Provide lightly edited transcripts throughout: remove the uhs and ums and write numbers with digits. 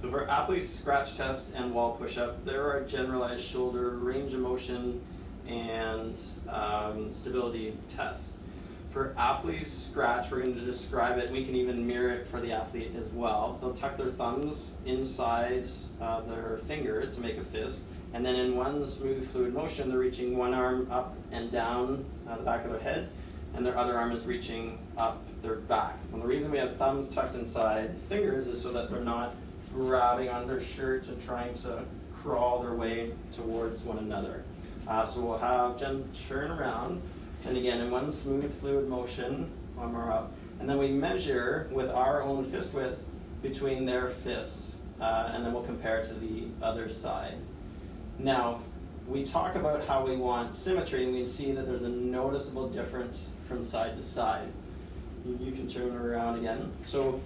So for Apley's scratch test and wall push-up, there are generalized shoulder range of motion and stability tests. For Apley's scratch, we're going to describe it. We can even mirror it for the athlete as well. They'll tuck their thumbs inside their fingers to make a fist, and then in one smooth fluid motion, they're reaching one arm up and down the back of their head, and their other arm is reaching up their back. And the reason we have thumbs tucked inside fingers is so that they're not grabbing on their shirts and trying to crawl their way towards one another. So we'll have Jen turn around, and again in one smooth fluid motion, arm up, and then we measure with our own fist width between their fists, and then we'll compare to the other side. Now, we talk about how we want symmetry, and we see that there's a noticeable difference from side to side. You can turn around again. So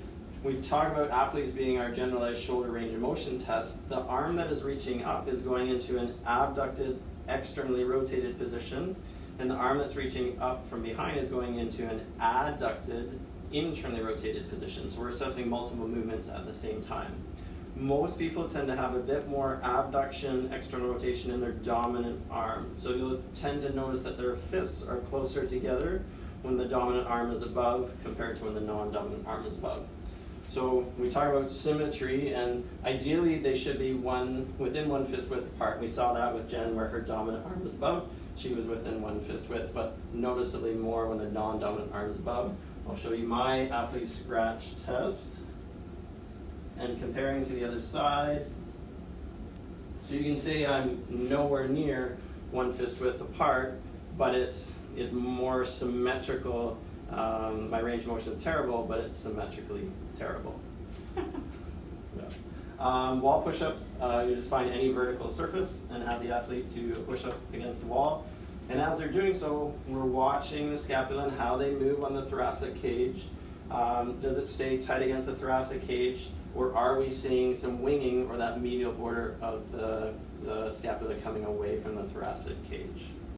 we talk about Apley's being our generalized shoulder range of motion test. The arm that is reaching up is going into an abducted, externally rotated position, and the arm that's reaching up from behind is going into an adducted, internally rotated position. So we're assessing multiple movements at the same time. Most people tend to have a bit more abduction, external rotation in their dominant arm. So you'll tend to notice that their fists are closer together when the dominant arm is above compared to when the non-dominant arm is above. So we talk about symmetry, and ideally they should be within one fist width apart. We saw that with Jen where her dominant arm was above. She was within one fist width, but noticeably more when the non-dominant arm is above. I'll show you my Apley scratch test. And comparing to the other side, so you can see I'm nowhere near one fist width apart, but it's more symmetrical. My range of motion is terrible, but it's symmetrically terrible. Yeah. Wall push-up, you just find any vertical surface and have the athlete do a push-up against the wall. And as they're doing so, we're watching the scapula and how they move on the thoracic cage. Does it stay tight against the thoracic cage, or are we seeing some winging or that medial border of the scapula coming away from the thoracic cage?